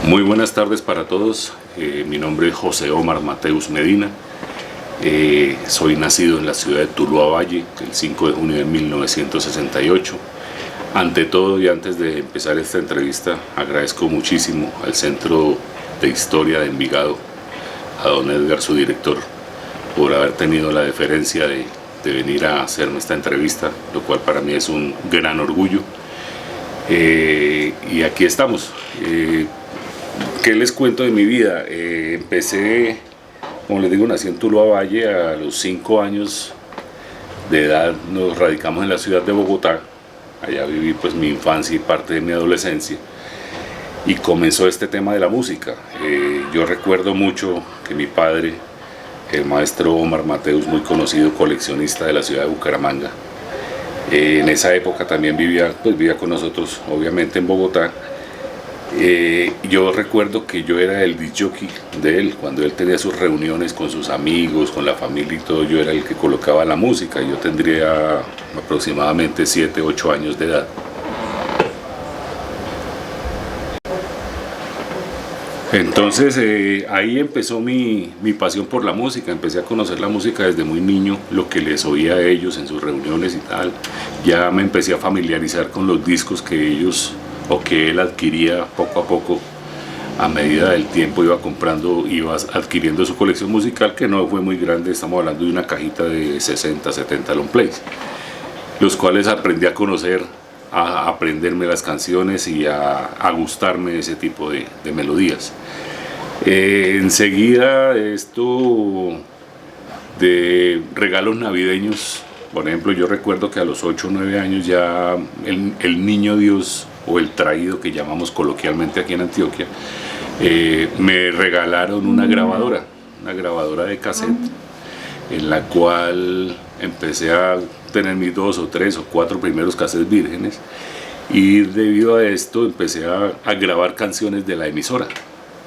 Muy buenas tardes para todos. Mi nombre es José Omar Mateus Medina. Soy nacido en la ciudad de Tuluá Valle el 5 de junio de 1968. Ante todo y antes de empezar esta entrevista, agradezco muchísimo al Centro de Historia de Envigado, a don Edgar, su director, por haber tenido la deferencia de venir a hacerme esta entrevista, lo cual para mí es un gran orgullo. Y aquí estamos. ¿Qué les cuento de mi vida? Empecé, como les digo, nací en Tuluá Valle. A los 5 años de edad nos radicamos en la ciudad de Bogotá. Allá viví pues mi infancia y parte de mi adolescencia. Y comenzó este tema de la música. Yo recuerdo mucho que mi padre, el maestro Omar Mateus, muy conocido coleccionista de la ciudad de Bucaramanga, en esa época también vivía con nosotros, obviamente en Bogotá. Yo recuerdo que yo era el disc jockey de él. Cuando él tenía sus reuniones con sus amigos, con la familia y todo, yo era el que colocaba la música. Yo tendría aproximadamente 7, 8 años de edad. Entonces ahí empezó mi pasión por la música. Empecé a conocer la música desde muy niño, lo que les oía a ellos en sus reuniones y tal. Ya me empecé a familiarizar con los discos que ellos o que él adquiría poco a poco. A medida del tiempo iba adquiriendo su colección musical, que no fue muy grande. Estamos hablando de una cajita de 60, 70 long plays, los cuales aprendí a conocer, a aprenderme las canciones y a gustarme ese tipo de melodías. Enseguida esto de regalos navideños, por ejemplo, yo recuerdo que a los 8 o 9 años ya el niño Dios, o el traído que llamamos coloquialmente aquí en Antioquia, me regalaron una grabadora de cassette, en la cual empecé a tener mis 2 o 3 o 4 primeros cassettes vírgenes, y debido a esto empecé a grabar canciones de la emisora.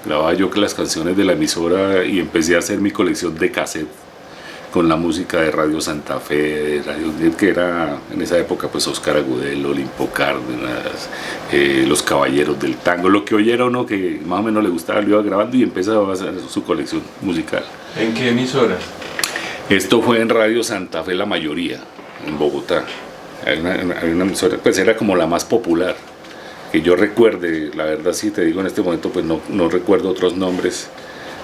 Grababa yo las canciones de la emisora y empecé a hacer mi colección de cassettes con la música de Radio Santa Fe, de Radio, que era en esa época pues Oscar Agudelo, Olimpo Cárdenas, Los Caballeros del Tango, lo que oyera uno que más o menos le gustaba, lo iba grabando y empezaba a hacer su colección musical. ¿En qué emisora? Esto fue en Radio Santa Fe, la mayoría, en Bogotá. Hay una emisora, pues era como la más popular, que yo recuerde. La verdad, si te digo en este momento, pues no recuerdo otros nombres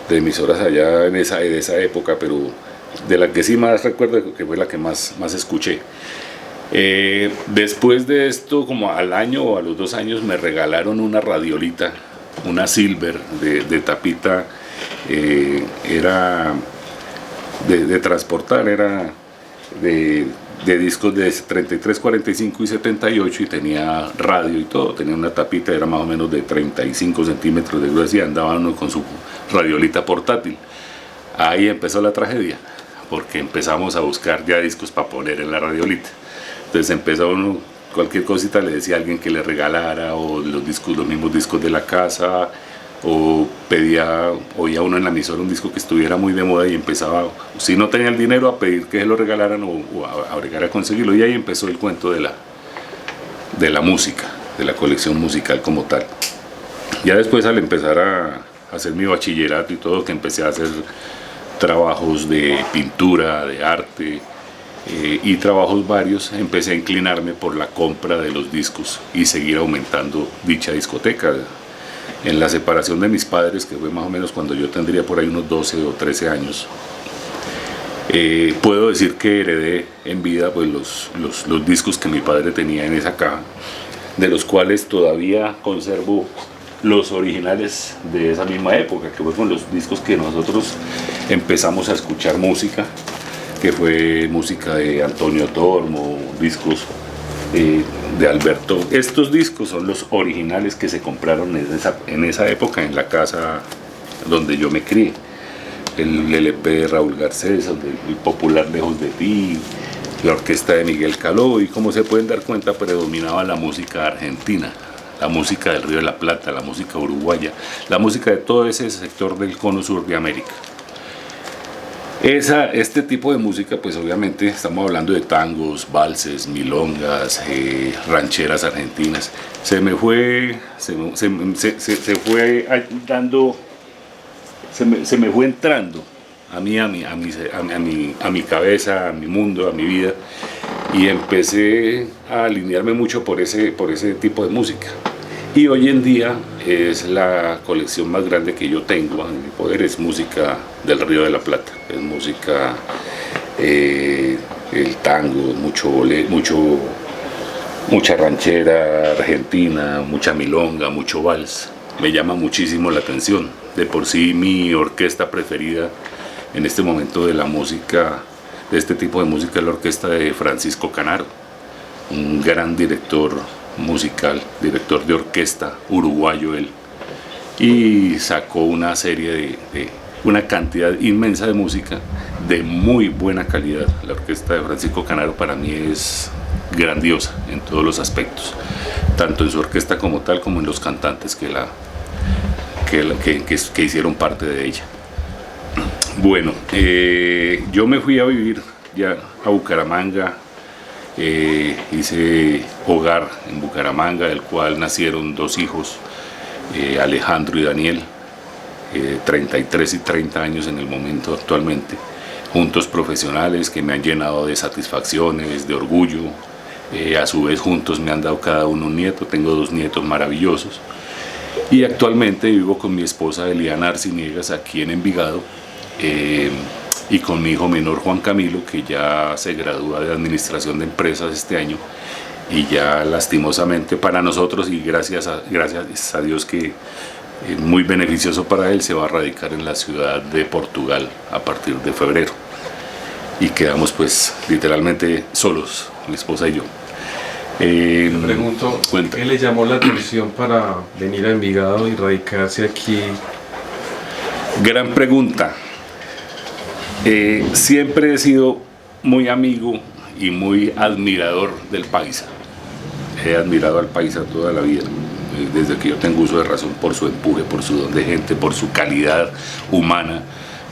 de emisoras allá de esa época, pero de la que sí más recuerdo, que fue la que más escuché. Después de esto, como al año o a los 2 años, me regalaron una radiolita, una Silver de tapita. Era de transportar, era de discos de 33, 45 y 78, y tenía radio y todo. Tenía una tapita, era más o menos de 35 centímetros de grueso, y andaba uno con su radiolita portátil. Ahí empezó la tragedia, porque empezamos a buscar ya discos para poner en la radiolita. Entonces empezó uno, cualquier cosita le decía a alguien que le regalara, o los mismos discos de la casa, o oía uno en la emisora un disco que estuviera muy de moda y empezaba, si no tenía el dinero, a pedir que se lo regalaran o a bregar a conseguirlo. Y ahí empezó el cuento de la música, de la colección musical como tal. Ya después, al empezar a hacer mi bachillerato y todo, que empecé a hacer trabajos de pintura, de arte, y trabajos varios, empecé a inclinarme por la compra de los discos y seguir aumentando dicha discoteca. En la separación de mis padres, que fue más o menos cuando yo tendría por ahí unos 12 o 13 años, puedo decir que heredé en vida pues los discos que mi padre tenía en esa caja, de los cuales todavía conservo los originales de esa misma época, que fue con los discos que nosotros empezamos a escuchar música, que fue música de Antonio Tormo, discos de Alberto. Estos discos son los originales que se compraron en esa época en la casa donde yo me crié. El LP de Raúl Garcés, el popular Lejos de ti, la orquesta de Miguel Caló, y como se pueden dar cuenta predominaba la música argentina, la música del Río de la Plata, la música uruguaya, la música de todo ese sector del cono sur de América. Este tipo de música, pues obviamente estamos hablando de tangos, valses, milongas, rancheras argentinas. Se me fue entrando a mi cabeza, a mi mundo, a mi vida, y empecé a alinearme mucho por ese tipo de música. Y hoy en día es la colección más grande que yo tengo en mi poder, es música del Río de la Plata, es música, el tango, mucha ranchera argentina, mucha milonga, mucho vals. Me llama muchísimo la atención. De por sí mi orquesta preferida en este momento de la música, de este tipo de música, es la orquesta de Francisco Canaro, un gran director musical, director de orquesta, uruguayo él, y sacó una serie una cantidad inmensa de música de muy buena calidad. La orquesta de Francisco Canaro para mí es grandiosa en todos los aspectos, tanto en su orquesta como tal, como en los cantantes que hicieron parte de ella. Bueno, yo me fui a vivir ya a Bucaramanga. Hice hogar en Bucaramanga, del cual nacieron 2 hijos, Alejandro y Daniel, 33 y 30 años en el momento actualmente, juntos profesionales que me han llenado de satisfacciones, de orgullo. A su vez juntos me han dado cada uno un nieto, tengo 2 nietos maravillosos, y actualmente vivo con mi esposa Eliana Arciniegas aquí en Envigado, y con mi hijo menor Juan Camilo, que ya se gradúa de Administración de Empresas este año, y ya lastimosamente para nosotros, y gracias a Dios que es muy beneficioso para él, se va a radicar en la ciudad de Portugal a partir de febrero, y quedamos pues literalmente solos, mi esposa y yo. Me pregunto, ¿qué le llamó la atención para venir a Envigado y radicarse aquí? Gran pregunta. Siempre he sido muy amigo y muy admirador del paisa. He admirado al paisa toda la vida, desde que yo tengo uso de razón, por su empuje, por su don de gente, por su calidad humana,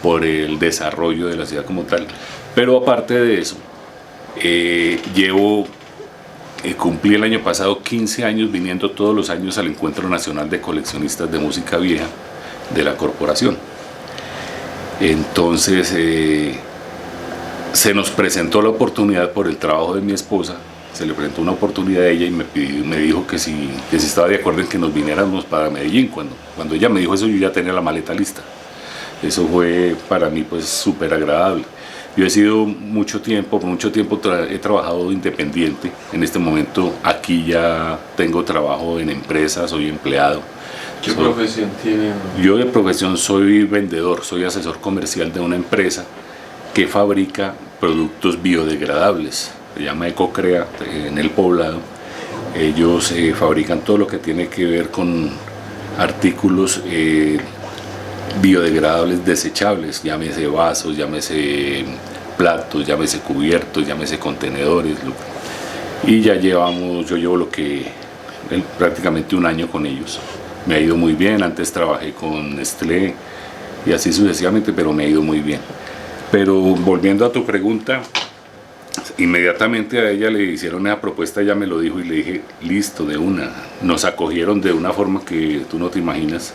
por el desarrollo de la ciudad como tal. Pero aparte de eso, cumplí el año pasado 15 años viniendo todos los años al Encuentro Nacional de Coleccionistas de Música Vieja de la corporación. Entonces se nos presentó la oportunidad por el trabajo de mi esposa, se le presentó una oportunidad a ella y me dijo que si estaba de acuerdo en que nos viniéramos para Medellín. Cuando ella me dijo eso, yo ya tenía la maleta lista. Eso fue para mí pues súper agradable. Yo he sido mucho tiempo he trabajado independiente. En este momento aquí ya tengo trabajo en empresas, soy empleado. ¿Qué profesión tiene? Yo de profesión soy vendedor, soy asesor comercial de una empresa que fabrica productos biodegradables, se llama Ecocrea, en el Poblado. Ellos fabrican todo lo que tiene que ver con artículos biodegradables desechables, llámese vasos, llámese platos, llámese cubiertos, llámese contenedores. Y yo llevo prácticamente un año con ellos. Me ha ido muy bien. Antes trabajé con Nestlé y así sucesivamente, pero me ha ido muy bien. Pero volviendo a tu pregunta, inmediatamente a ella le hicieron esa propuesta, ella me lo dijo y le dije, listo, de una. Nos acogieron de una forma que tú no te imaginas,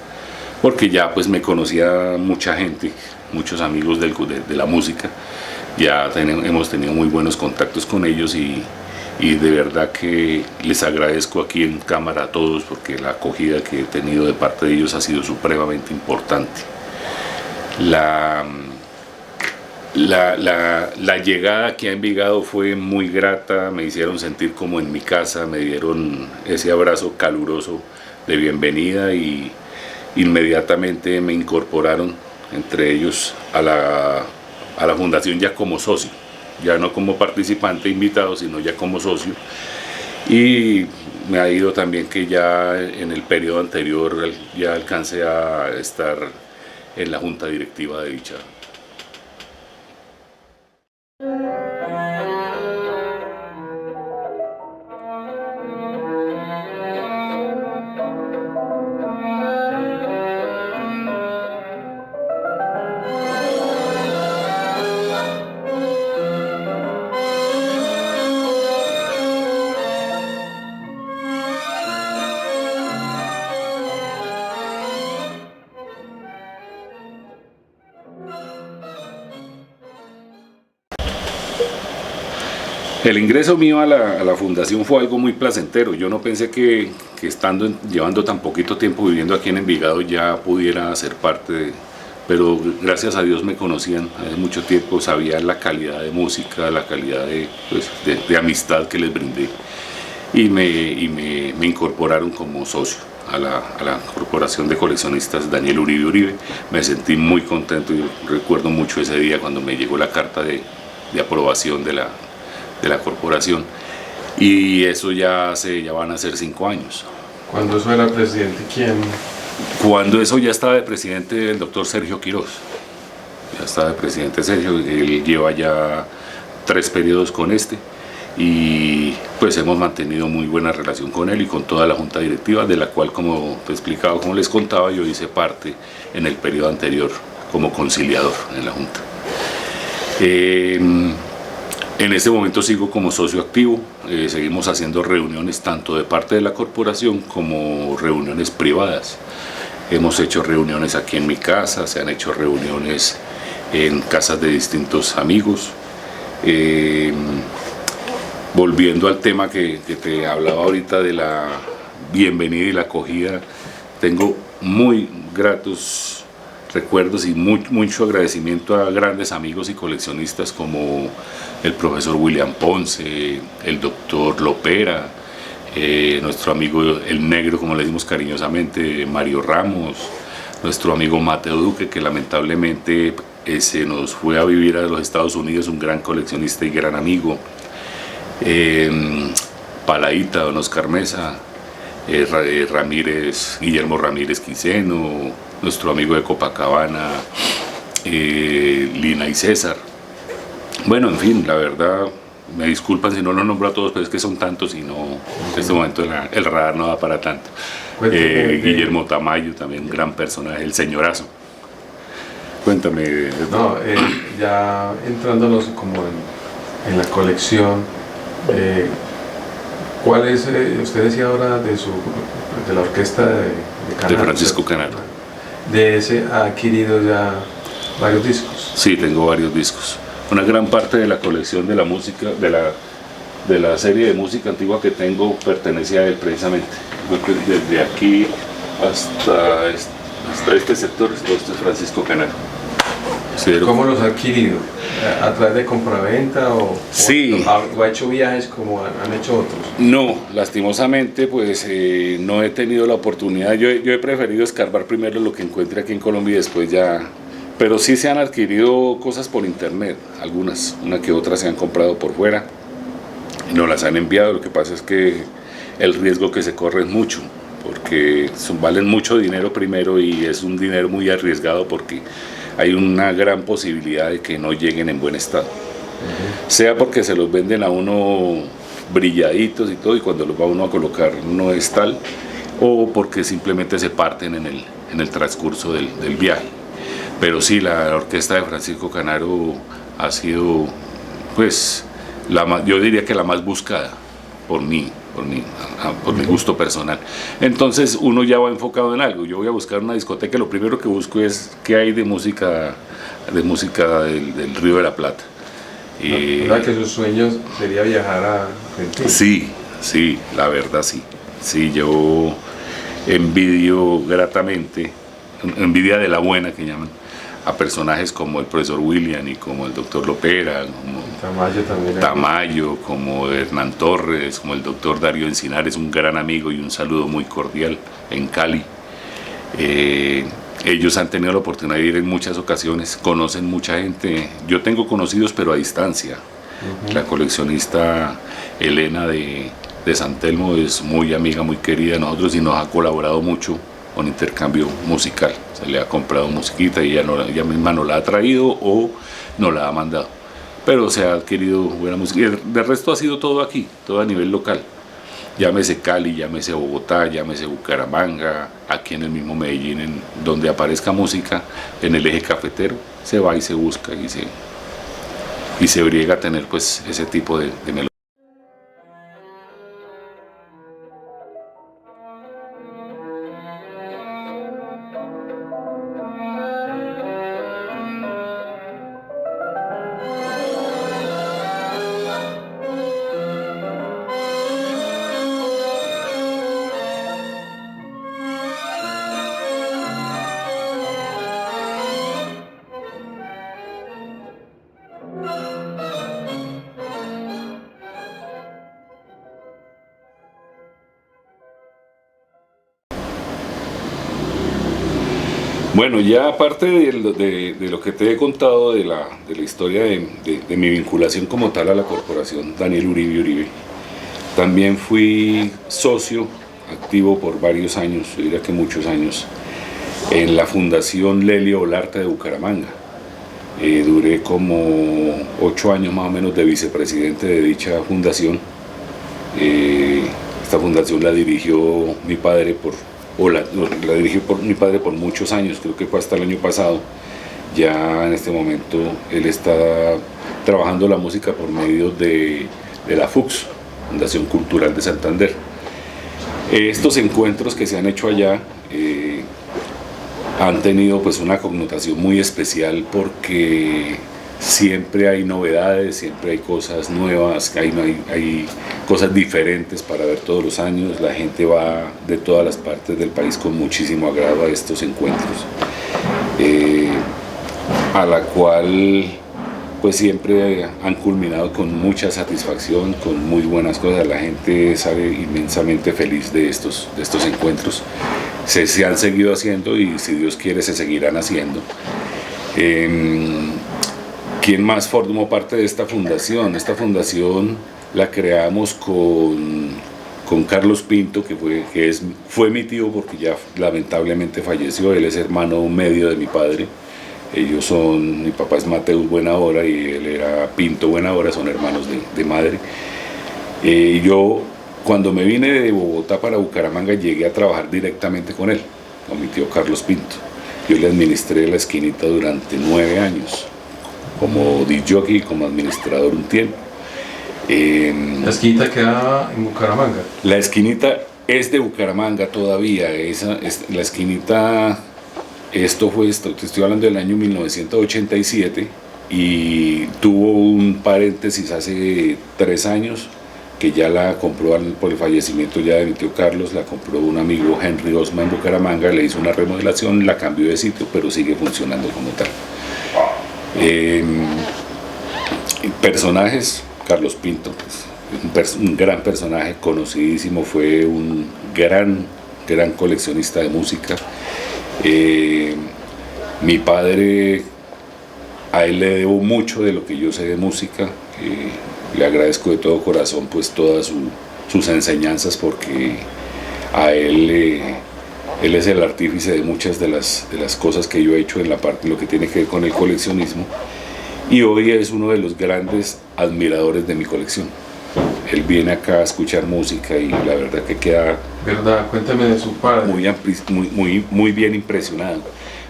porque ya pues me conocía mucha gente, muchos amigos de la música, ya hemos tenido muy buenos contactos con ellos, y de verdad que les agradezco aquí en cámara a todos, porque la acogida que he tenido de parte de ellos ha sido supremamente importante. La llegada aquí a Envigado fue muy grata, me hicieron sentir como en mi casa, me dieron ese abrazo caluroso de bienvenida y inmediatamente me incorporaron entre ellos a la fundación ya como socio, ya no como participante invitado, sino ya como socio. Y me ha ido también que ya en el periodo anterior ya alcancé a estar en la junta directiva de dicha. El ingreso mío a la fundación fue algo muy placentero. Yo no pensé que estando, llevando tan poquito tiempo viviendo aquí en Envigado ya pudiera ser parte de... Pero gracias a Dios me conocían hace mucho tiempo, sabían la calidad de música, la calidad de amistad que les brindé. Y me incorporaron como socio a la Corporación de Coleccionistas Daniel Uribe Uribe. Me sentí muy contento y recuerdo mucho ese día cuando me llegó la carta de aprobación de la corporación, y eso ya van a ser 5 años. ¿Cuándo eso era presidente quién? Cuando eso ya estaba de presidente el doctor Sergio Quirós, ya estaba de presidente Sergio, él lleva ya 3 periodos con y pues hemos mantenido muy buena relación con él y con toda la junta directiva, de la cual, como te explicaba, como les contaba, yo hice parte en el periodo anterior como conciliador en la junta. En este momento sigo como socio activo, seguimos haciendo reuniones tanto de parte de la corporación como reuniones privadas. Hemos hecho reuniones aquí en mi casa, se han hecho reuniones en casas de distintos amigos. Volviendo al tema que te hablaba ahorita de la bienvenida y la acogida, tengo muy gratos recuerdos y mucho agradecimiento a grandes amigos y coleccionistas como el profesor William Ponce, el doctor Lopera, nuestro amigo el negro, como le decimos cariñosamente, Mario Ramos, nuestro amigo Mateo Duque, que lamentablemente se nos fue a vivir a los Estados Unidos, un gran coleccionista y gran amigo, Paladita, don Oscar Mesa, Guillermo Ramírez Quiseno, nuestro amigo de Copacabana, Lina y César. Bueno, en fin, la verdad, me disculpan si no los nombro a todos, pero es que son tantos y no, en este momento el radar no da para tanto. Guillermo Tamayo, también un gran personaje, el señorazo. Cuéntame. No, ya entrándonos como en la colección, ¿cuál es, usted decía ahora de la orquesta de Canaro? De Francisco Canaro. ¿De ese ha adquirido ya varios discos? Sí, tengo varios discos. Una gran parte de la colección de la música, de la serie de música antigua que tengo, pertenece a él precisamente. Desde aquí hasta este sector, esto es Francisco Canaro. ¿Cómo los ha adquirido? ¿A través de compraventa sí. o ha hecho viajes como han hecho otros? No, lastimosamente pues no he tenido la oportunidad. Yo he preferido escarbar primero lo que encuentre aquí en Colombia y después ya... Pero sí se han adquirido cosas por internet, algunas, una que otras se han comprado por fuera, nos las han enviado. Lo que pasa es que el riesgo que se corre es mucho, porque valen mucho dinero primero y es un dinero muy arriesgado porque hay una gran posibilidad de que no lleguen en buen estado. Sea porque se los venden a uno brilladitos y todo, y cuando los va uno a colocar no es tal, o porque simplemente se parten en el transcurso del viaje. Pero sí, la orquesta de Francisco Canaro ha sido, pues, yo diría que la más buscada por mi gusto personal. Entonces uno ya va enfocado en algo. Yo voy a buscar una discoteca, lo primero que busco es qué hay de música del Río de la Plata. ¿Verdad que sus sueños sería viajar a Argentina? Sí, la verdad sí. Sí, yo envidio gratamente, envidia de la buena que llaman, a personajes como el profesor William y como el doctor Lopera, como Tamayo, como Hernán Torres, como el doctor Darío Encinares, un gran amigo y un saludo muy cordial en Cali. Ellos han tenido la oportunidad de ir en muchas ocasiones, conocen mucha gente. Yo tengo conocidos pero a distancia. La coleccionista Elena de San Telmo es muy amiga, muy querida de nosotros y nos ha colaborado mucho con intercambio musical. Se le ha comprado musiquita y ella misma nos la ha traído o nos la ha mandado. Pero se ha adquirido buena música. De resto ha sido todo aquí, todo a nivel local. Llámese Cali, llámese Bogotá, llámese Bucaramanga, aquí en el mismo Medellín, en donde aparezca música en el eje cafetero, se va y se busca y se briega a tener pues ese tipo de melodía. Bueno, ya aparte de lo que te he contado de la historia de mi vinculación como tal a la corporación Daniel Uribe Uribe, también fui socio activo por varios años, yo diría que muchos años, en la Fundación Lelio Olarte de Bucaramanga. Duré como 8 años más o menos de vicepresidente de dicha fundación. Esta fundación la dirigió mi padre la dirigió por mi padre por muchos años, creo que fue hasta el año pasado. Ya en este momento él está trabajando la música por medio de la FUCS, Fundación Cultural de Santander. Estos encuentros que se han hecho allá han tenido pues una connotación muy especial porque siempre hay novedades, siempre hay cosas nuevas, hay cosas diferentes para ver todos los años. La gente va de todas las partes del país con muchísimo agrado a estos encuentros, a la cual pues siempre han culminado con mucha satisfacción, con muy buenas cosas. La gente sale inmensamente feliz de estos encuentros. Se han seguido haciendo y si Dios quiere se seguirán haciendo. ¿Quién más formó parte de esta fundación? Esta fundación la creamos con Carlos Pinto, que fue mi tío porque ya lamentablemente falleció. Él es hermano medio de mi padre. Mi papá es Mateus Buenahora y él era Pinto Buenahora, son hermanos de madre. Yo cuando me vine de Bogotá para Bucaramanga llegué a trabajar directamente con él, con mi tío Carlos Pinto. Yo le administré la esquinita durante 9 años, como disc-jockey y como administrador un tiempo. ¿La esquinita queda en Bucaramanga? La esquinita es de Bucaramanga todavía, la esquinita, te estoy hablando del año 1987 y tuvo un paréntesis hace 3 años que ya la compró por el fallecimiento ya de mi tío Carlos, la compró un amigo Henry Osma en Bucaramanga, le hizo una remodelación, la cambió de sitio, pero sigue funcionando como tal. Personajes, Carlos Pinto, pues, un gran personaje, conocidísimo, fue un gran coleccionista de música. Mi padre, a él le debo mucho de lo que yo sé de música. Le agradezco de todo corazón pues todas sus enseñanzas porque a él es el artífice de muchas de las cosas que yo he hecho en la parte lo que tiene que ver con el coleccionismo y hoy es uno de los grandes admiradores de mi colección. Él viene acá a escuchar música y la verdad que queda cuéntame de su padre. Muy bien impresionado.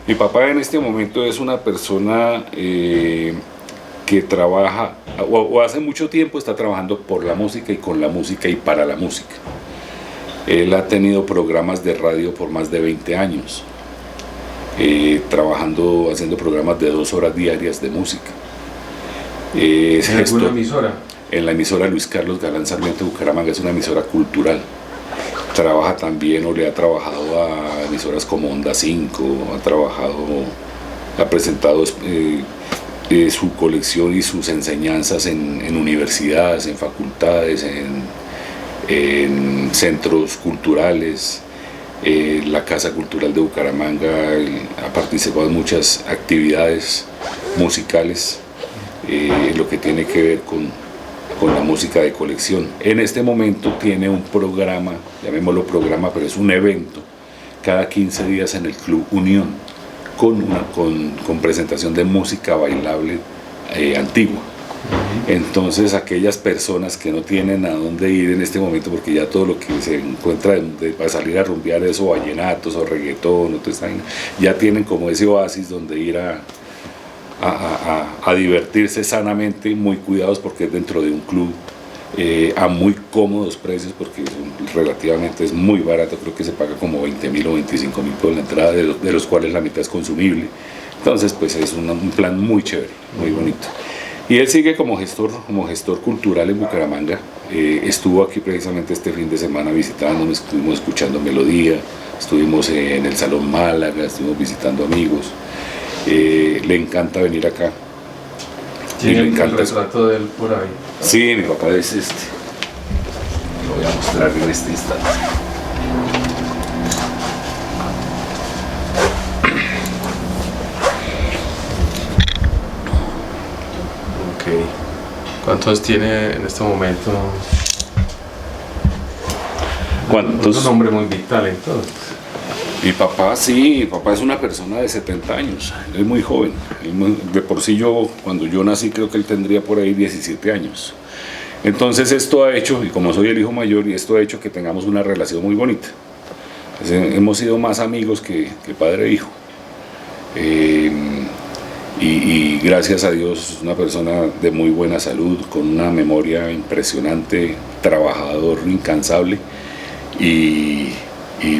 Mi papá en este momento es una persona que trabaja, o hace mucho tiempo está trabajando por la música y con la música y para la música. Él ha tenido programas de radio por más de 20 años, haciendo programas de 2 horas diarias de música. ¿En alguna emisora? En la emisora Luis Carlos Galán Sarmiento de Bucaramanga, es una emisora cultural. Trabaja también o le ha trabajado a emisoras como Onda 5, ha presentado su colección y sus enseñanzas en universidades, en facultades, en centros culturales. La Casa Cultural de Bucaramanga ha participado en muchas actividades musicales en lo que tiene que ver con la música de colección. En este momento tiene un programa, llamémoslo programa, pero es un evento cada 15 días en el Club Unión con presentación de música bailable antigua. Entonces aquellas personas que no tienen a dónde ir en este momento, porque ya todo lo que se encuentra para salir a rumbear eso, vallenatos o reggaetón, ya tienen como ese oasis donde ir a divertirse sanamente, muy cuidados porque es dentro de un club, a muy cómodos precios porque relativamente es muy barato, creo que se paga como 20.000 o 25.000 por la entrada, de los cuales la mitad es consumible. Entonces pues es un plan muy chévere, muy bonito. Y él sigue como gestor cultural en Bucaramanga. Estuvo aquí precisamente este fin de semana visitándonos, estuvimos escuchando Melodía, estuvimos en el Salón Málaga, estuvimos visitando amigos. Le encanta venir acá. ¿Tiene el retrato de él por ahí? Sí, mi papá es este. Lo voy a mostrar en este instante. ¿Cuántos tiene en este momento? ¿Cuántos? Es un hombre muy vital entonces. Mi papá, sí, mi papá es una persona de 70 años, él es muy joven. De por sí cuando yo nací, creo que él tendría por ahí 17 años. Entonces esto ha hecho, y como soy el hijo mayor, y esto ha hecho que tengamos una relación muy bonita. Hemos sido más amigos que padre e hijo. Y gracias a Dios es una persona de muy buena salud, con una memoria impresionante, trabajador, incansable y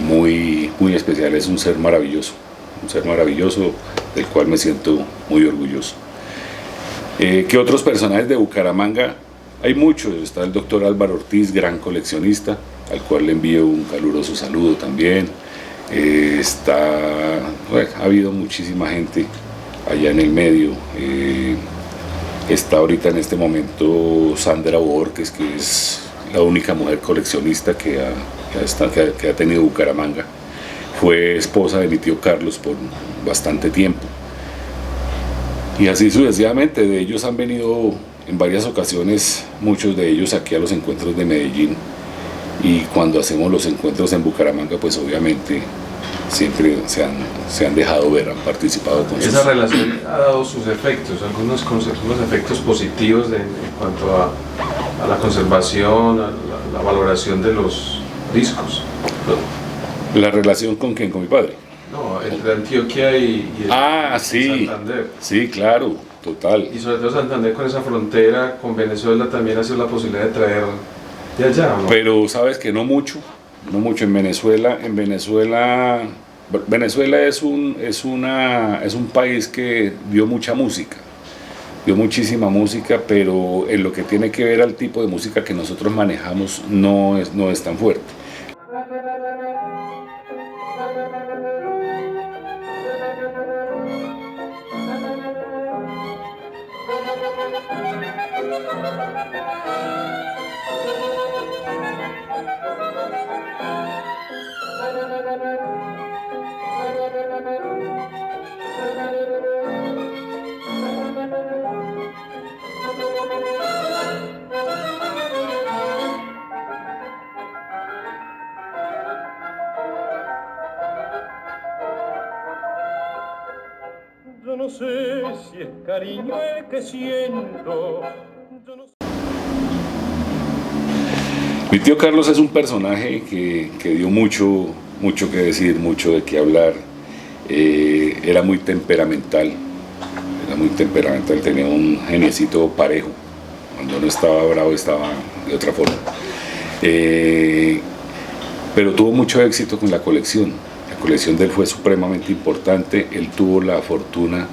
muy, muy especial. Es un ser maravilloso del cual me siento muy orgulloso. ¿Qué otros personajes de Bucaramanga? Hay muchos. Está el doctor Álvaro Ortiz, gran coleccionista, al cual le envío un caluroso saludo también. Ha habido muchísima gente allá en el medio. Está ahorita en este momento Sandra Borges, que es la única mujer coleccionista que ha tenido Bucaramanga. Fue esposa de mi tío Carlos por bastante tiempo. Y así sucesivamente. De ellos han venido en varias ocasiones, muchos de ellos aquí a los encuentros de Medellín. Y cuando hacemos los encuentros en Bucaramanga, pues obviamente siempre se han dejado ver, han participado con esa relación ha dado sus efectos, algunos efectos positivos en cuanto a la conservación, a la valoración de los discos. ¿La relación con quién? ¿Con mi padre? No, entre Antioquia y sí, Santander. Sí, claro, total. Y sobre todo Santander, con esa frontera con Venezuela, también ha sido la posibilidad de traer de allá, ¿no? Pero sabes que no mucho en Venezuela. Venezuela es un país que dio mucha música, dio muchísima música, pero en lo que tiene que ver al tipo de música que nosotros manejamos no es tan fuerte. Yo no sé si es cariño el que siento. Mi tío Carlos es un personaje que dio mucho que decir, mucho de qué hablar. Era muy temperamental, tenía un geniecito parejo. Cuando no estaba bravo estaba de otra forma. Pero tuvo mucho éxito con la colección. La colección de él fue supremamente importante. Él tuvo la fortuna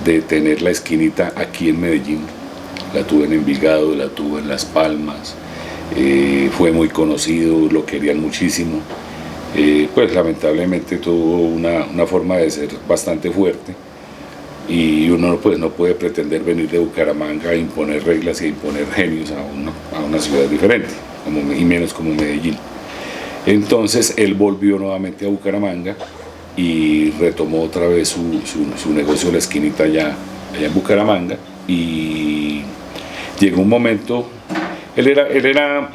de tener la esquinita aquí en Medellín. La tuvo en Envigado, la tuvo en Las Palmas. Fue muy conocido, lo querían muchísimo. Pues lamentablemente tuvo una forma de ser bastante fuerte. Y uno pues no puede pretender venir de Bucaramanga a imponer reglas y a imponer genios a una ciudad diferente, y menos como Medellín. Entonces él volvió nuevamente a Bucaramanga y retomó otra vez su negocio de la esquinita allá en Bucaramanga, y llegó un momento, él era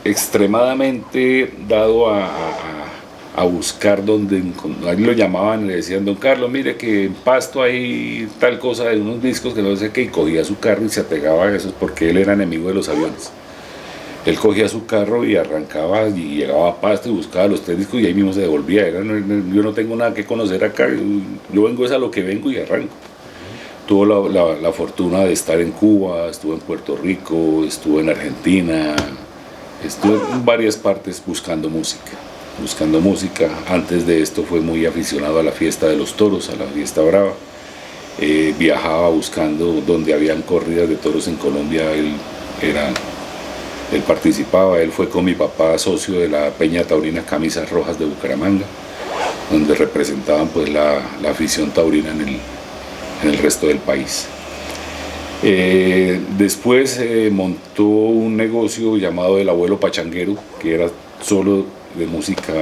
extremadamente dado a buscar donde, ahí lo llamaban y le decían: don Carlos, mire que en Pasto hay tal cosa de unos discos que no sé qué, y cogía su carro y se apegaba a esos porque él era enemigo de los aviones. Él cogía su carro y arrancaba y llegaba a Pasto y buscaba los 3 discos y ahí mismo se devolvía. Yo no tengo nada que conocer acá, yo vengo es a lo que vengo y arranco. Tuvo la fortuna de estar en Cuba, estuvo en Puerto Rico, estuvo en Argentina, estuvo en varias partes buscando música. Antes de esto fue muy aficionado a la fiesta de los toros, a la fiesta brava. Viajaba buscando donde habían corridas de toros en Colombia. Él participaba. Él fue con mi papá socio de la Peña Taurina Camisas Rojas de Bucaramanga, donde representaban pues la afición taurina en el resto del país. Después montó un negocio llamado El Abuelo Pachanguero, que era solo de música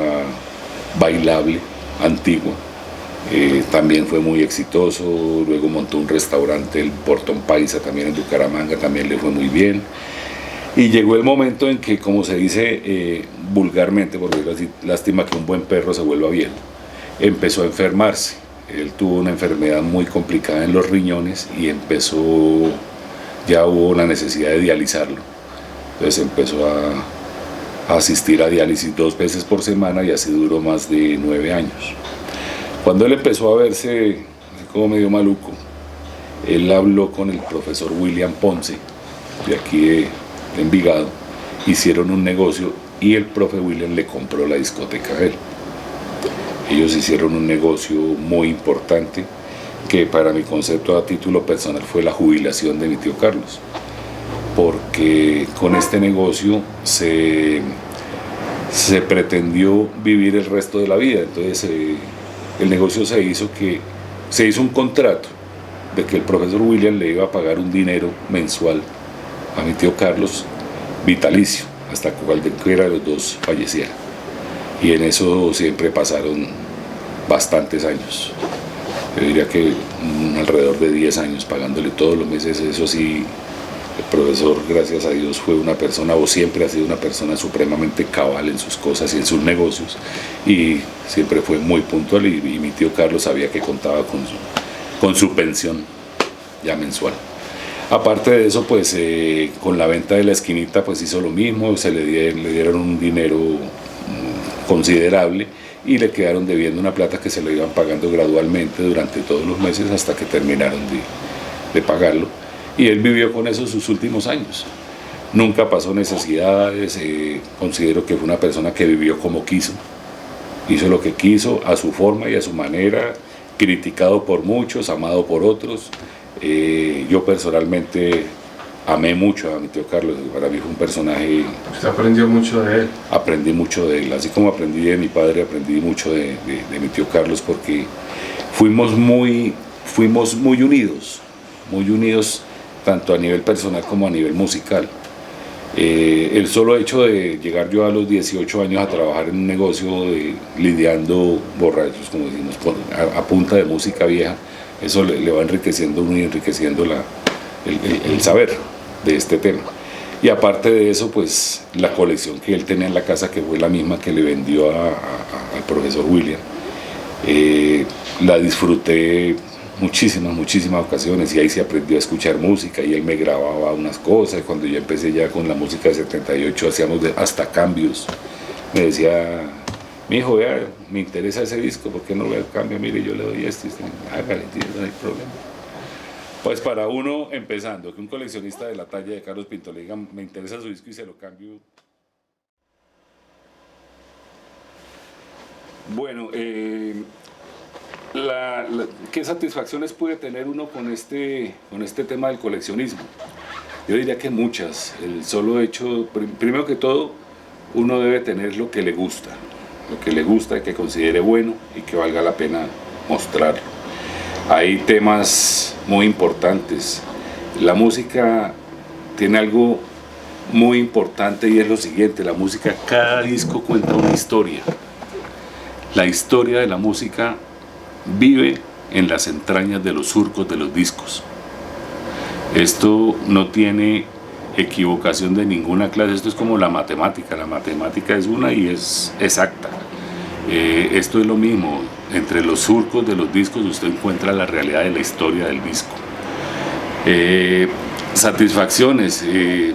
bailable, antigua, también fue muy exitoso. Luego montó un restaurante, el Portón Paisa, también en Bucaramanga, también le fue muy bien. Y llegó el momento en que, como se dice vulgarmente, por decirlo así, lástima que un buen perro se vuelva viejo, empezó a enfermarse. Él tuvo una enfermedad muy complicada en los riñones y ya hubo la necesidad de dializarlo. Entonces empezó a asistir a diálisis 2 veces por semana y así duró más de 9 años. Cuando él empezó a verse como medio maluco, él habló con el profesor William Ponce, de aquí de Envigado, hicieron un negocio y el profe William le compró la discoteca a él. Ellos hicieron un negocio muy importante que para mi concepto a título personal fue la jubilación de mi tío Carlos, porque con este negocio se pretendió vivir el resto de la vida. Entonces el negocio se hizo un contrato de que el profesor William le iba a pagar un dinero mensual a mi tío Carlos vitalicio hasta que cualquiera de los dos falleciera, y en eso siempre pasaron bastantes años. Yo diría que alrededor de 10 años pagándole todos los meses. Eso sí, el profesor, gracias a Dios, fue una persona, o siempre ha sido una persona supremamente cabal en sus cosas y en sus negocios, y siempre fue muy puntual, y mi tío Carlos sabía que contaba con su pensión ya mensual. Aparte de eso, pues con la venta de la esquinita pues hizo lo mismo, le dieron un dinero considerable y le quedaron debiendo una plata que se le iban pagando gradualmente durante todos los meses hasta que terminaron de pagarlo, y él vivió con eso sus últimos años. Nunca pasó necesidades. Considero que fue una persona que vivió como quiso, hizo lo que quiso a su forma y a su manera, criticado por muchos, amado por otros. Yo personalmente amé mucho a mi tío Carlos. Para mí fue un personaje. Usted aprendió mucho de él. Aprendí mucho de él, así como aprendí de mi padre, aprendí mucho de mi tío Carlos, porque fuimos muy unidos, tanto a nivel personal como a nivel musical. El solo hecho de llegar yo a los 18 años a trabajar en un negocio lidiando borrachos, como decimos, a punta de música vieja, eso le va enriqueciendo uno y enriqueciendo el saber de este tema. Y aparte de eso, pues la colección que él tenía en la casa, que fue la misma que le vendió al profesor William, la disfruté muchísimas ocasiones, y ahí se aprendió a escuchar música, y él me grababa unas cosas. Cuando yo empecé ya con la música de 78, hacíamos hasta cambios. Me decía: mi hijo, vea, me interesa ese disco, ¿por qué no le cambia? Mire, yo le doy esto, y usted, hágale, no hay problema. Pues para uno empezando, que un coleccionista de la talla de Carlos Pinto le diga: me interesa su disco y se lo cambio. Bueno, ¿qué satisfacciones puede tener uno con este tema del coleccionismo? Yo diría que muchas. El solo hecho, primero que todo, uno debe tener lo que le gusta, que considere bueno y que valga la pena mostrarlo. Hay temas muy importantes. La música tiene algo muy importante, y es lo siguiente: la música, cada disco cuenta una historia. La historia de la música vive en las entrañas de los surcos de los discos. Esto no tiene equivocación de ninguna clase. Esto es como la matemática es una y es exacta. Esto es lo mismo. Entre los surcos de los discos usted encuentra la realidad de la historia del disco. Satisfacciones,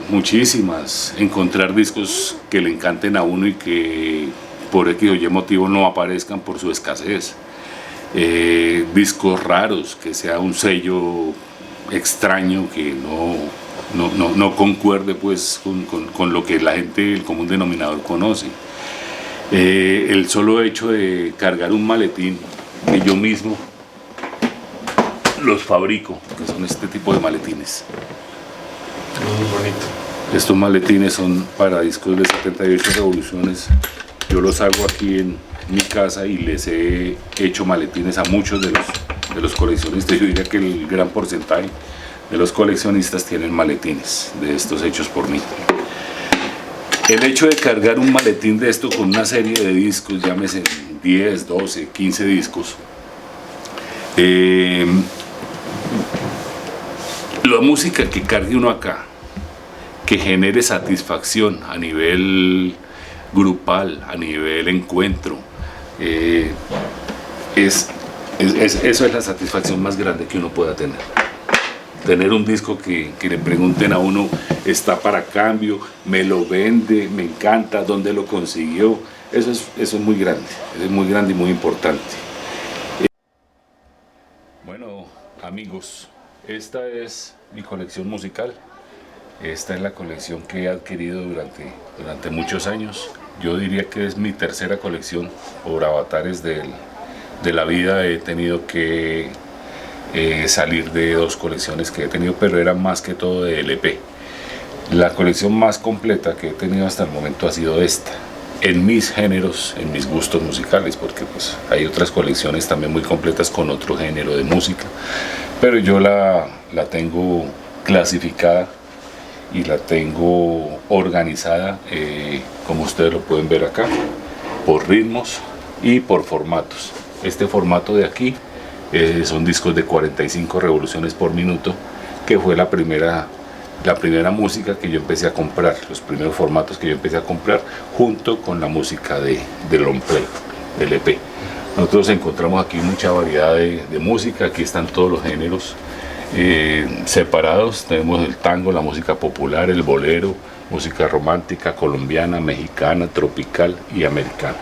muchísimas. Encontrar discos que le encanten a uno y que por X o Y motivo no aparezcan por su escasez. Discos raros, que sea un sello extraño que no concuerde pues con lo que la gente, el común denominador, conoce. El solo hecho de cargar un maletín, que yo mismo los fabrico, que son este tipo de maletines. Muy bonito. Estos maletines son para discos de 78 revoluciones. Yo los hago aquí en mi casa y les he hecho maletines a muchos de los coleccionistas. Yo diría que el gran porcentaje de los coleccionistas tienen maletines de estos hechos por mí. El hecho de cargar un maletín de esto con una serie de discos, llámese 10, 12, 15 discos, Eh, la música que cargue uno acá, que genere satisfacción a nivel grupal, a nivel encuentro, eso es la satisfacción más grande que uno pueda tener. Tener un disco que le pregunten a uno, está para cambio, me lo vende, me encanta, dónde lo consiguió, eso es muy grande, es muy grande y muy importante. Bueno, amigos, esta es mi colección musical. Esta es la colección que he adquirido durante muchos años. Yo diría que es mi tercera colección por avatares de la vida. He tenido que salir de 2 colecciones que he tenido, pero era más que todo de LP. La colección más completa que he tenido hasta el momento ha sido esta, en mis géneros, en mis gustos musicales, porque pues hay otras colecciones también muy completas con otro género de música, pero yo la tengo clasificada y la tengo organizada, como ustedes lo pueden ver acá, por ritmos y por formatos. Este formato de aquí son discos de 45 revoluciones por minuto, que fue la primera música que yo empecé a comprar, los primeros formatos que yo empecé a comprar, junto con la música de long play, del EP. Nosotros encontramos aquí mucha variedad de música, aquí están todos los géneros separados. Tenemos el tango, la música popular, el bolero, música romántica, colombiana, mexicana, tropical y americana.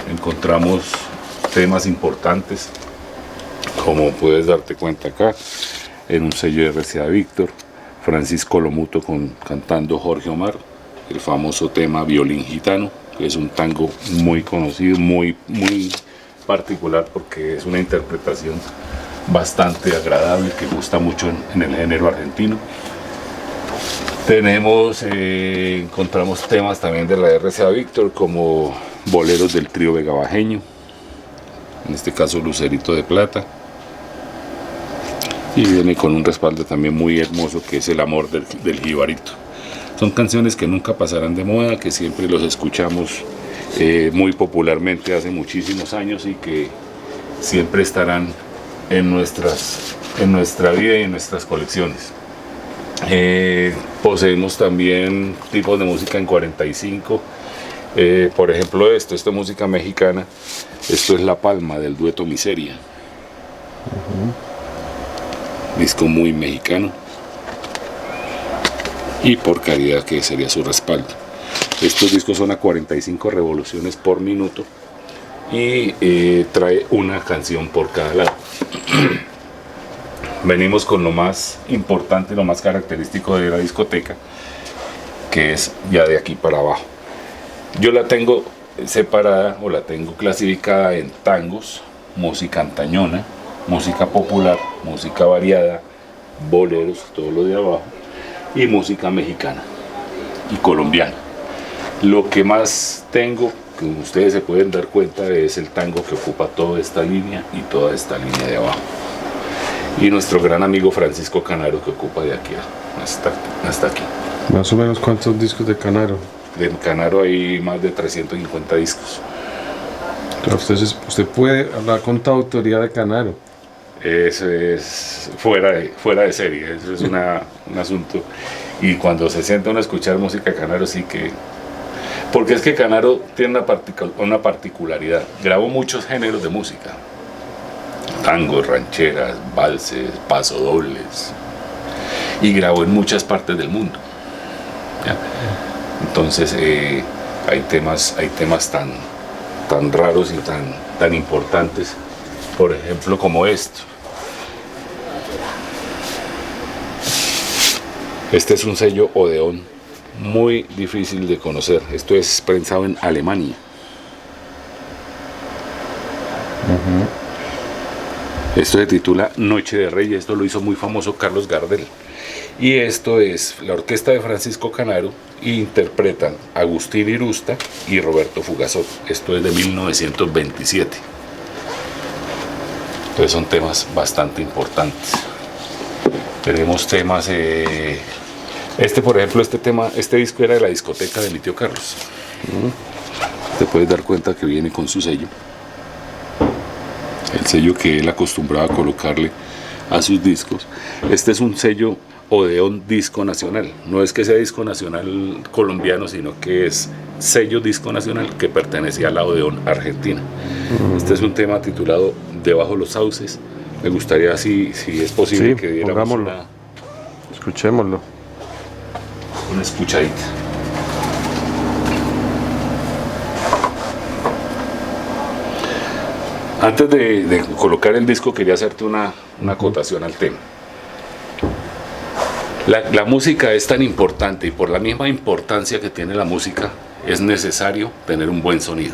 Encontramos temas importantes, como puedes darte cuenta acá, en un sello de RCA Víctor, Francisco Lomuto cantando Jorge Omar, el famoso tema Violín Gitano, que es un tango muy conocido, muy particular, porque es una interpretación bastante agradable que gusta mucho en el género argentino. Encontramos temas también de la RCA Víctor, como boleros del trío Vega Bajeño, en este caso Lucerito de Plata, y viene con un respaldo también muy hermoso, que es El amor del jibarito. Son canciones que nunca pasarán de moda, que siempre los escuchamos muy popularmente hace muchísimos años y que siempre estarán en nuestra vida y en nuestras colecciones. Poseemos también tipos de música en 45, por ejemplo esta es música mexicana. Esto es La Palma, del dueto Miseria. Disco muy mexicano, y Por Caridad, que sería su respaldo. Estos discos son a 45 revoluciones por minuto y trae una canción por cada lado. Venimos con lo más importante, lo más característico de la discoteca, que es ya de aquí para abajo. Yo la tengo separada, o la tengo clasificada en tangos, música antañona, música popular, música variada, boleros, todo lo de abajo, y música mexicana y colombiana. Lo que más tengo, que ustedes se pueden dar cuenta, es el tango, que ocupa toda esta línea y toda esta línea de abajo, y nuestro gran amigo Francisco Canaro, que ocupa de aquí hasta aquí. Más o menos, ¿cuántos discos de Canaro? De Canaro hay más de 350 discos. Usted puede hablar con toda autoridad de Canaro. Eso es fuera de serie, eso es un asunto. Y cuando se sienta uno a escuchar música de Canaro, sí que... Porque es que Canaro tiene una particularidad. Grabó muchos géneros de música. Tangos, rancheras, valses, pasodobles. Y grabó en muchas partes del mundo. ¿Ya? Entonces hay temas tan raros y tan importantes, por ejemplo, como esto. Este es un sello Odeón, muy difícil de conocer. Esto es prensado en Alemania. Esto se titula Noche de Reyes. Esto lo hizo muy famoso Carlos Gardel. Y esto es la orquesta de Francisco Canaro, y interpretan Agustín Irusta y Roberto Fugazot. Esto es de 1927. Entonces son temas bastante importantes. Tenemos temas, por ejemplo, este disco era de la discoteca de mi tío Carlos. Te puedes dar cuenta que viene con su sello. el sello que él acostumbraba a colocarle a sus discos. Este es un sello Odeón Disco Nacional. No es que sea disco nacional colombiano, sino que es sello disco nacional que pertenecía a la Odeón Argentina. Este es un tema titulado Debajo los sauces. Me gustaría, si es posible, que diéramos escuchémoslo. Una escuchadita. Antes de colocar el disco, quería hacerte una acotación al tema. La música es tan importante, y por la misma importancia que tiene la música, es necesario tener un buen sonido.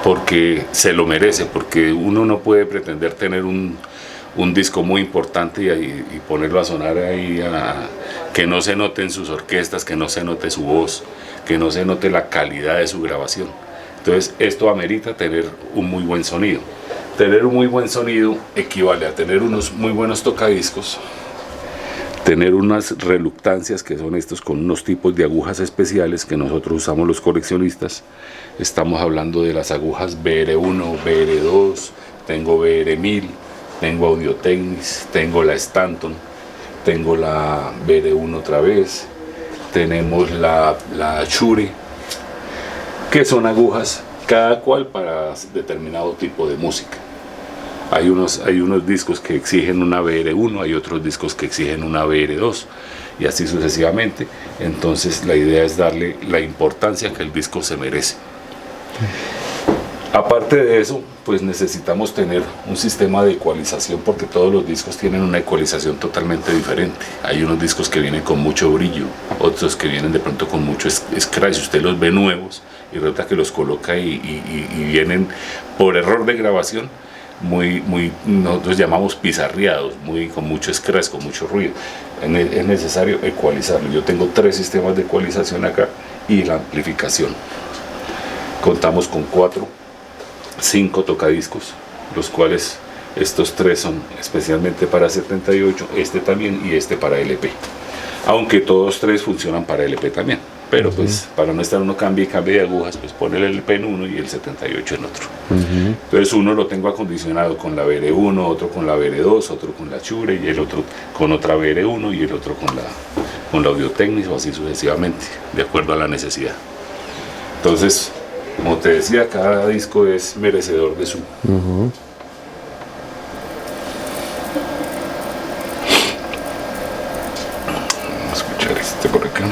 Porque se lo merece, porque uno no puede pretender tener un disco muy importante y ponerlo a sonar ahí, que no se note en sus orquestas, que no se note su voz, que no se note la calidad de su grabación. Entonces esto amerita tener un muy buen sonido. Tener un muy buen sonido equivale a tener unos muy buenos tocadiscos, tener unas reluctancias, que son estos con unos tipos de agujas especiales que nosotros usamos los coleccionistas. Estamos hablando de las agujas BR1, BR2, tengo BR1000, tengo Audio-Technics, tengo la Stanton, tengo la BR1 otra vez, tenemos la Shure, que son agujas cada cual para determinado tipo de música. Hay unos discos que exigen una BR1, hay otros discos que exigen una BR2 y así sucesivamente. Entonces la idea es darle la importancia que el disco se merece. Aparte de eso, pues necesitamos tener un sistema de ecualización, porque todos los discos tienen una ecualización totalmente diferente. Hay unos discos que vienen con mucho brillo, otros que vienen de pronto con mucho scratch. Usted los ve nuevos y resulta que los coloca y vienen por error de grabación nosotros llamamos pizarreados, con mucho scratch, con mucho ruido. Es necesario ecualizarlo. Yo tengo 3 sistemas de ecualización acá y la amplificación. Contamos con 5 tocadiscos, los cuales estos 3 son especialmente para 78, este también y este para LP. Aunque todos 3 funcionan para LP también. Pero pues para no estar uno cambie de agujas, pues pone el LP en uno y el 78 en otro. Entonces uno lo tengo acondicionado con la BR1, otro con la BR2, otro con la Shure y el otro con otra BR1 y el otro con la Audio-Technics, o así sucesivamente, de acuerdo a la necesidad. Entonces, como te decía, cada disco es merecedor de su... Vamos a escuchar este por acá.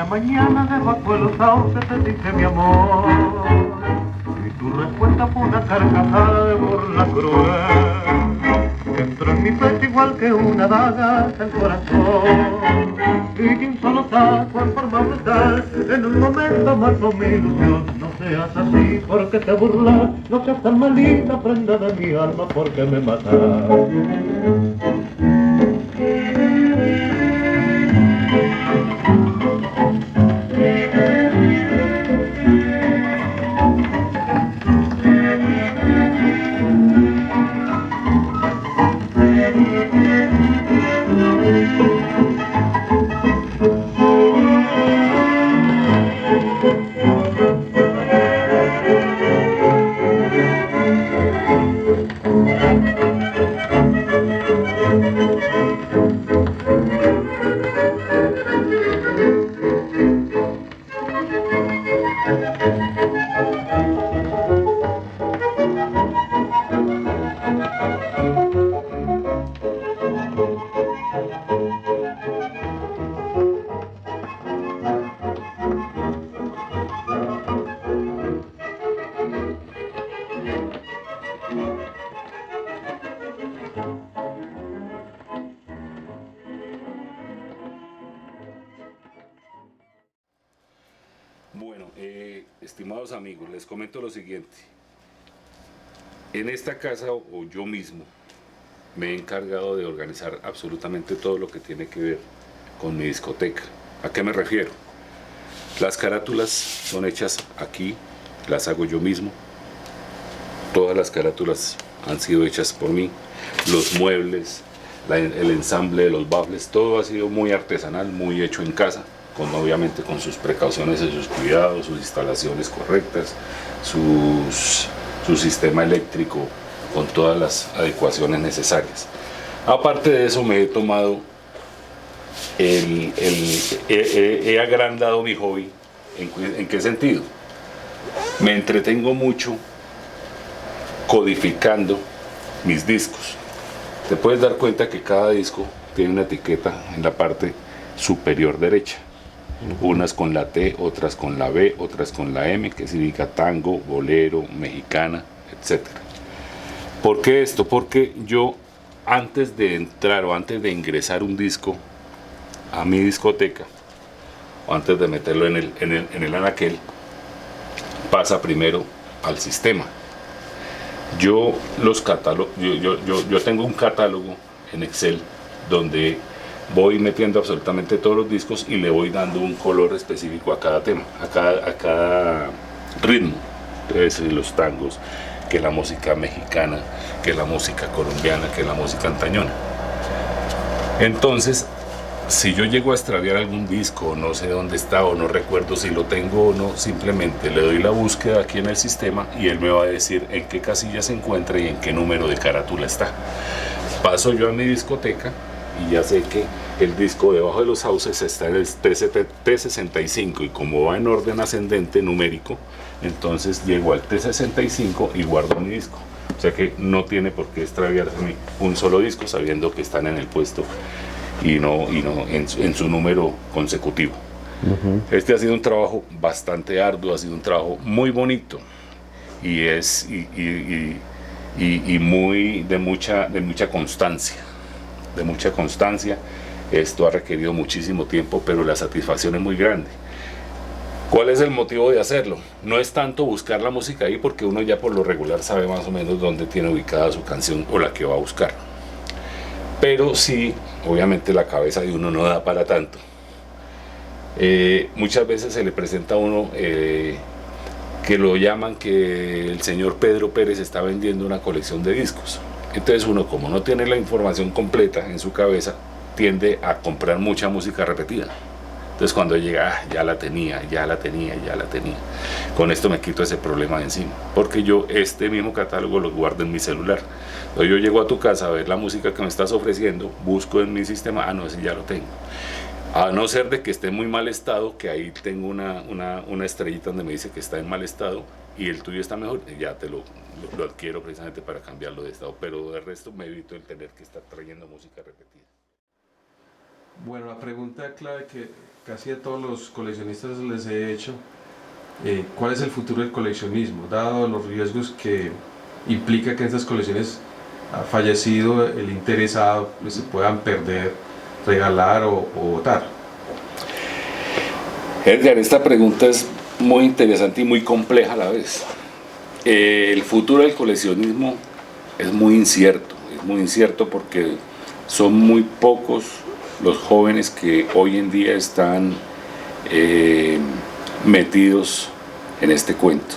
mañana debajo de los sauces te dije mi amor, y tu respuesta fue una carcajada de burla cruel. Entró en mi pecho igual que una daga hasta el corazón, y de un solo saco en forma brutal, en un momento mató mi ilusión. No seas así porque te burlas, no seas tan maligna, prenda de mi alma porque me matas. estimados amigos, les comento lo siguiente. En esta casa o yo mismo me he encargado de organizar absolutamente todo lo que tiene que ver con mi discoteca. ¿A qué me refiero? Las carátulas son hechas aquí, las hago yo mismo. Todas las carátulas han sido hechas por mí. Los muebles, el ensamble de los baffles, todo ha sido muy artesanal, muy hecho en casa, obviamente con sus precauciones y sus cuidados, sus instalaciones correctas, su sistema eléctrico con todas las adecuaciones necesarias. Aparte de eso, me he tomado he agrandado mi hobby. ¿En qué sentido? Me entretengo mucho codificando mis discos. Te puedes dar cuenta que cada disco tiene una etiqueta en la parte superior derecha. Unas con la T, otras con la B, otras con la M, que significa tango, bolero, mexicana, etc. ¿Por qué esto? Porque yo, antes de entrar o antes de ingresar un disco a mi discoteca, o antes de meterlo en el anaquel, pasa primero al sistema. Yo tengo un catálogo en Excel donde voy metiendo absolutamente todos los discos y le voy dando un color específico a cada tema, a cada ritmo. Entonces, los tangos, que la música mexicana, que la música colombiana, que la música antañona. Entonces, si yo llego a extraviar algún disco, no sé dónde está o no recuerdo si lo tengo o no, simplemente le doy la búsqueda aquí en el sistema y él me va a decir en qué casilla se encuentra y en qué número de carátula está. Paso yo a mi discoteca y ya sé que el disco debajo de los sauces está en el T65 y como va en orden ascendente numérico, entonces llego al T65 y guardo mi disco. O sea que no tiene por qué extraviarse un solo disco sabiendo que están en el puesto y no en su número consecutivo. Este ha sido un trabajo bastante arduo, ha sido un trabajo muy bonito y muy de mucha constancia. Esto ha requerido muchísimo tiempo, pero la satisfacción es muy grande. ¿Cuál es el motivo de hacerlo? No es tanto buscar la música ahí, porque uno ya por lo regular sabe más o menos dónde tiene ubicada su canción o la que va a buscar. Pero sí, obviamente la cabeza de uno no da para tanto. Muchas veces se le presenta a uno que lo llaman que el señor Pedro Pérez está vendiendo una colección de discos. Entonces uno, como no tiene la información completa en su cabeza, tiende a comprar mucha música repetida. Entonces cuando llega, ya la tenía. Con esto me quito ese problema de encima, porque yo este mismo catálogo lo guardo en mi celular. Entonces yo llego a tu casa a ver la música que me estás ofreciendo, busco en mi sistema, no, ese ya lo tengo. A no ser de que esté en muy mal estado, que ahí tengo una estrellita donde me dice que está en mal estado y el tuyo está mejor, ya te lo adquiero precisamente para cambiarlo de estado, pero de resto me evito el tener que estar trayendo música repetida. Bueno, la pregunta clave que casi a todos los coleccionistas les he hecho, ¿cuál es el futuro del coleccionismo? Dado los riesgos que implica que en estas colecciones ha fallecido el interesado, pues se puedan perder, regalar o botar. Edgar, esta pregunta es muy interesante y muy compleja a la vez. El futuro del coleccionismo es muy incierto porque son muy pocos los jóvenes que hoy en día están metidos en este cuento.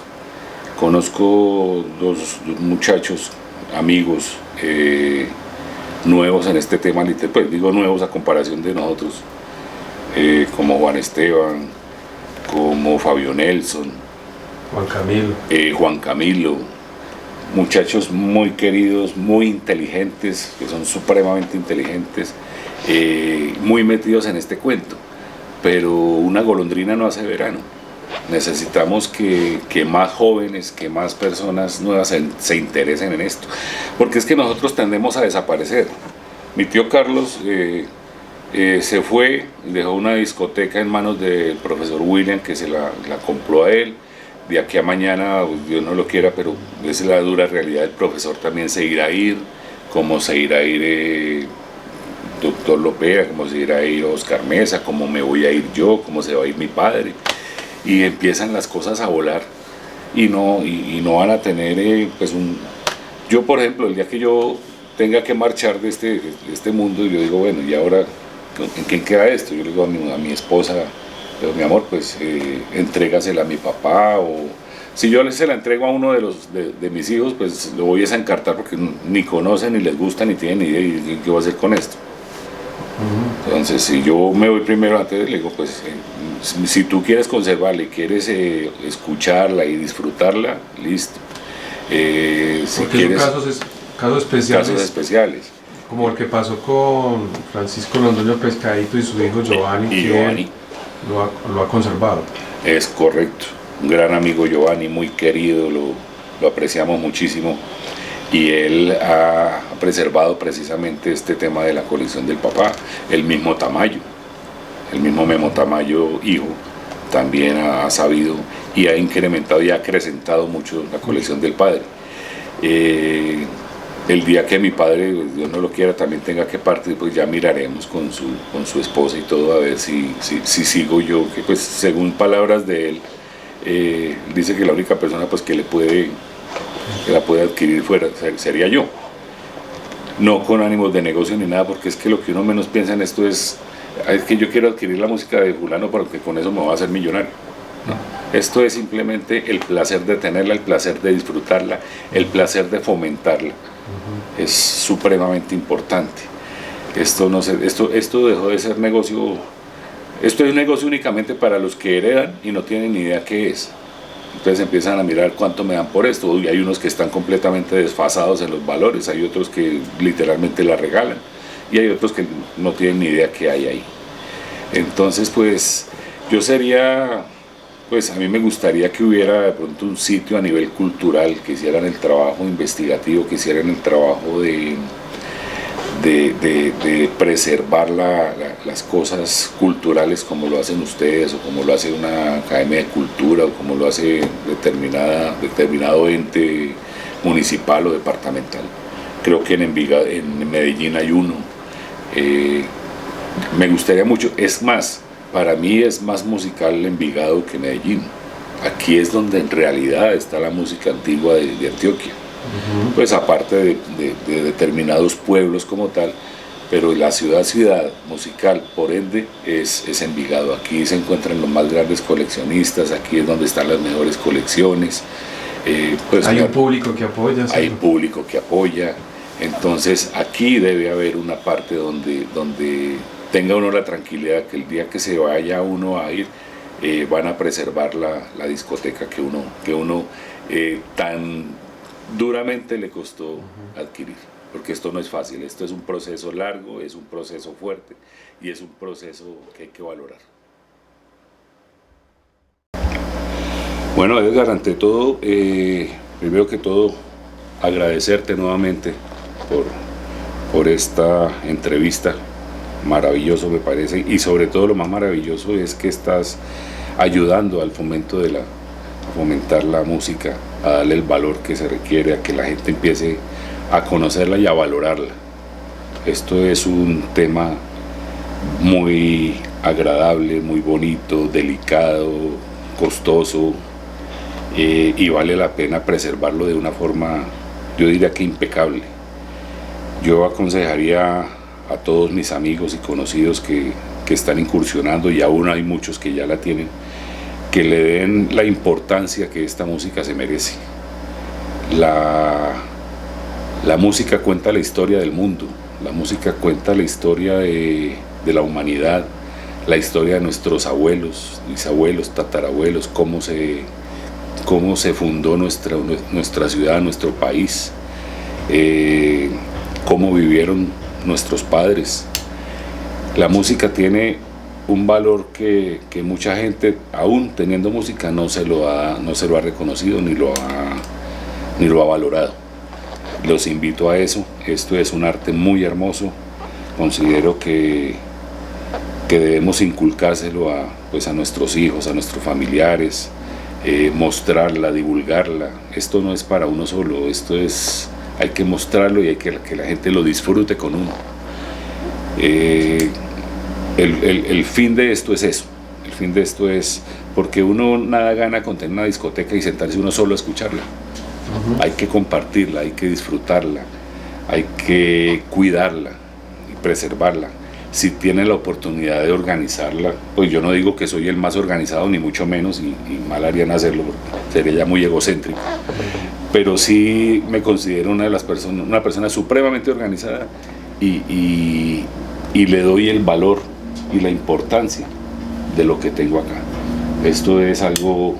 Conozco dos muchachos, amigos, nuevos en este tema, pues digo nuevos a comparación de nosotros, como Juan Esteban, como Fabio Nelson, Juan Camilo, muchachos muy queridos, muy inteligentes, que son supremamente inteligentes, muy metidos en este cuento, pero una golondrina no hace verano. Necesitamos que más jóvenes, que más personas nuevas se interesen en esto, porque es que nosotros tendemos a desaparecer. Mi tío Carlos se fue, dejó una discoteca en manos del profesor William, que se la compró a él. De aquí a mañana, Dios no lo quiera, pero esa es la dura realidad, el profesor también se irá a ir, como se irá a ir doctor Lopera, como se irá a ir Oscar Mesa, como me voy a ir yo, como se va a ir mi padre. Y empiezan las cosas a volar y no van a tener pues yo por ejemplo el día que yo tenga que marchar de este mundo, yo digo bueno, y ahora ¿en quién queda esto? Yo le digo a mi esposa, pero mi amor, pues entrégasela a mi papá, o si yo se la entrego a uno de mis hijos, pues lo voy a encartar porque ni conocen, ni les gusta, ni tienen ni idea y qué voy a hacer con esto. Entonces, si yo me voy primero antes, le digo, pues si tú quieres conservarla y quieres escucharla y disfrutarla, listo. Si porque quieres, son casos especiales, como el que pasó con Francisco Londoño Pescadito y su hijo Giovanni, que lo ha conservado. Es correcto, un gran amigo Giovanni, muy querido, lo apreciamos muchísimo, y él ha preservado precisamente este tema de la colección del papá. El mismo Tamayo, el mismo Memo Tamayo hijo, también ha sabido y ha incrementado y ha acrecentado mucho la colección del padre. El día que mi padre, Dios no lo quiera, también tenga que partir, pues ya miraremos con su esposa y todo, a ver si sigo yo, que pues según palabras de él, dice que la única persona pues que la puede adquirir fuera sería yo. No con ánimos de negocio ni nada, porque es que lo que uno menos piensa en esto es que yo quiero adquirir la música de fulano porque con eso me voy a hacer millonario. No. Esto es simplemente el placer de tenerla, el placer de disfrutarla, el placer de fomentarla. Es supremamente importante. Esto dejó de ser negocio. Esto es un negocio únicamente para los que heredan y no tienen ni idea qué es. Entonces empiezan a mirar cuánto me dan por esto, y hay unos que están completamente desfasados en los valores, hay otros que literalmente la regalan, y hay otros que no tienen ni idea qué hay ahí. Entonces pues a mí me gustaría que hubiera de pronto un sitio a nivel cultural, que hicieran el trabajo investigativo, que hicieran el trabajo de preservar las cosas culturales como lo hacen ustedes, o como lo hace una academia de cultura, o como lo hace determinado ente municipal o departamental. Creo que en Medellín hay uno. Me gustaría mucho, es más, para mí es más musical Envigado que Medellín. Aquí es donde en realidad está la música antigua de Antioquia. Pues aparte de determinados pueblos como tal, pero la ciudad musical, por ende, es Envigado. Aquí se encuentran los más grandes coleccionistas, aquí es donde están las mejores colecciones. Pues hay un público que apoya. Hay un público que apoya. Entonces aquí debe haber una parte donde tenga uno la tranquilidad que el día que se vaya uno a ir, van a preservar la discoteca que uno tan duramente le costó adquirir, porque esto no es fácil, esto es un proceso largo, es un proceso fuerte y es un proceso que hay que valorar. Bueno, Edgar, ante todo, primero que todo, agradecerte nuevamente por esta entrevista. Maravilloso me parece, y sobre todo lo más maravilloso es que estás ayudando al a fomentar la música, a darle el valor que se requiere, a que la gente empiece a conocerla y a valorarla. Esto es un tema muy agradable, muy bonito, delicado, costoso, y vale la pena preservarlo de una forma, yo diría que impecable. Yo aconsejaría a todos mis amigos y conocidos que están incursionando, y aún hay muchos que ya la tienen, que le den la importancia que esta música se merece. La música cuenta la historia del mundo, la música cuenta la historia de la humanidad, la historia de nuestros abuelos, bisabuelos, tatarabuelos, cómo se fundó nuestra ciudad, nuestro país, cómo vivieron nuestros padres. La música tiene un valor que mucha gente, aún teniendo música, no se lo ha reconocido ni lo ha valorado. Los invito a eso. Esto es un arte muy hermoso. Considero que debemos inculcárselo a nuestros hijos, a nuestros familiares, mostrarla, divulgarla. Esto no es para uno solo, hay que mostrarlo y hay que la gente lo disfrute con uno. El fin de esto es eso, el fin de esto es porque uno nada gana con tener una discoteca y sentarse uno solo a escucharla. Hay que compartirla, hay que disfrutarla, hay que cuidarla y preservarla. Si tiene la oportunidad de organizarla, pues yo no digo que soy el más organizado, ni mucho menos, y mal harían hacerlo, porque sería ya muy egocéntrico, pero sí me considero una persona supremamente organizada y le doy el valor y la importancia de lo que tengo acá. Esto es algo,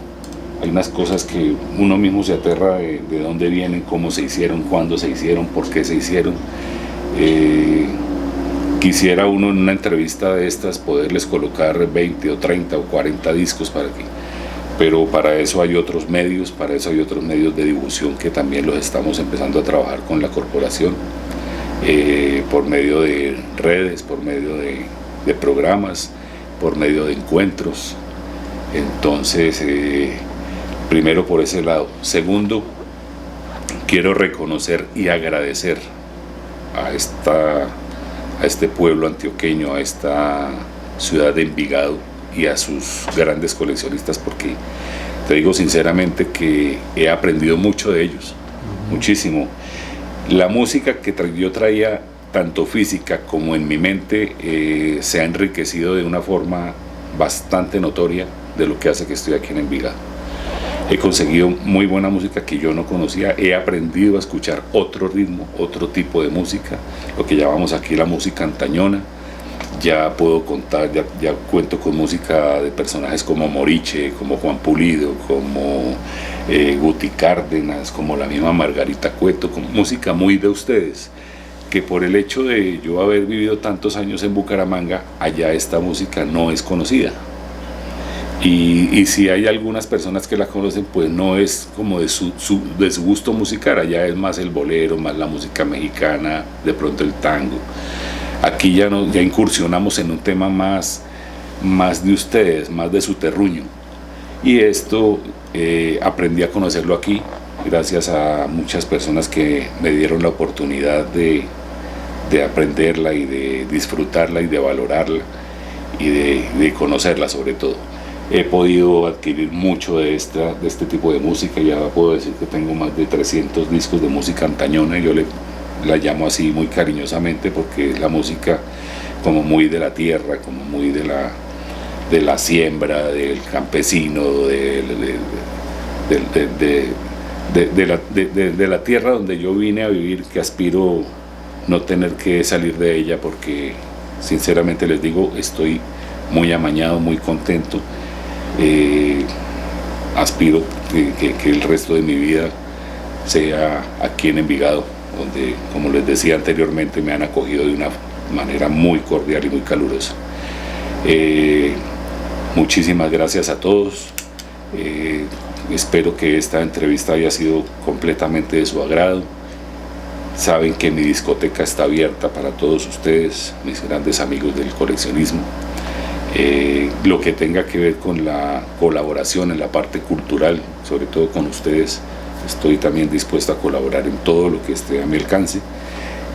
hay unas cosas que uno mismo se aterra de dónde vienen, cómo se hicieron, cuándo se hicieron, por qué se hicieron. Quisiera uno en una entrevista de estas poderles colocar 20 o 30 o 40 discos pero para eso hay otros medios, para eso hay otros medios de difusión que también los estamos empezando a trabajar con la corporación, por medio de redes, por medio de programas, por medio de encuentros. Entonces, primero por ese lado. Segundo, quiero reconocer y agradecer a este pueblo antioqueño, a esta ciudad de Envigado y a sus grandes coleccionistas, porque te digo sinceramente que he aprendido mucho de ellos, muchísimo. La música que yo traía, tanto física como en mi mente, se ha enriquecido de una forma bastante notoria de lo que hace que estoy aquí en Envigado. He conseguido muy buena música que yo no conocía, he aprendido a escuchar otro ritmo, otro tipo de música, lo que llamamos aquí la música antañona. Ya puedo contar, ya cuento con música de personajes como Moriche, como Juan Pulido, como Guti Cárdenas, como la misma Margarita Cueto, con música muy de ustedes, que por el hecho de yo haber vivido tantos años en Bucaramanga, allá esta música no es conocida. Y si hay algunas personas que la conocen, pues no es como de su gusto musical, allá es más el bolero, más la música mexicana, de pronto el tango. Aquí ya incursionamos en un tema más de ustedes, más de su terruño. Y esto aprendí a conocerlo aquí, gracias a muchas personas que me dieron la oportunidad de aprenderla y de disfrutarla y de valorarla y de conocerla sobre todo. He podido adquirir mucho de este tipo de música, ya puedo decir que tengo más de 300 discos de música antañona, y yo la llamo así muy cariñosamente porque es la música como muy de la tierra, como muy de la siembra, del campesino, de la tierra donde yo vine a vivir, que aspiro no tener que salir de ella, porque sinceramente les digo, estoy muy amañado, muy contento. Aspiro que el resto de mi vida sea aquí en Envigado, donde, como les decía anteriormente, me han acogido de una manera muy cordial y muy calurosa. Muchísimas gracias a todos. Espero que esta entrevista haya sido completamente de su agrado. Saben que mi discoteca está abierta para todos ustedes, mis grandes amigos del coleccionismo. Lo que tenga que ver con la colaboración en la parte cultural, sobre todo con ustedes, estoy también dispuesto a colaborar en todo lo que esté a mi alcance.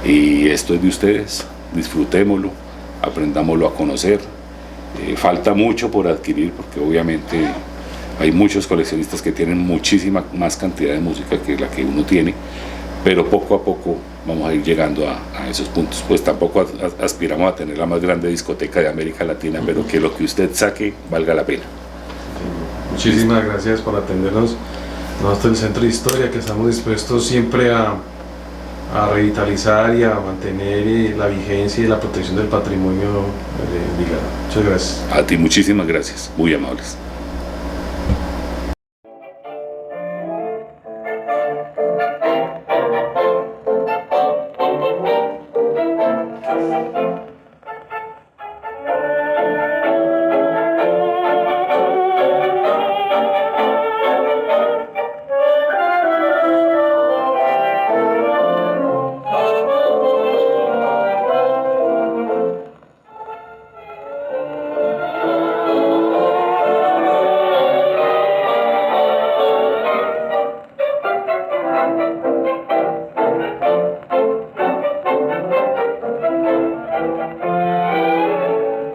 Y esto es de ustedes, disfrutémoslo, aprendámoslo a conocer. Falta mucho por adquirir, porque obviamente hay muchos coleccionistas que tienen muchísima más cantidad de música que la que uno tiene, pero poco a poco vamos a ir llegando a esos puntos. Pues tampoco aspiramos a tener la más grande discoteca de América Latina, pero que lo que usted saque valga la pena. Muchísimas gracias por atendernos. Nosotros del Centro de Historia, que estamos dispuestos siempre a revitalizar y a mantener la vigencia y la protección del patrimonio de Envigado. Muchas gracias. A ti muchísimas gracias, muy amables.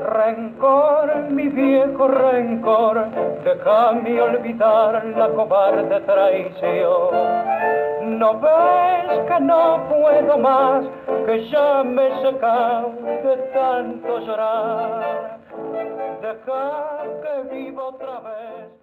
Rencor mi viejo rencor, déjame olvidar la cobarde traición. ¿No ves que no puedo más, que ya me he secado de tanto llorar? Deja que viva otra vez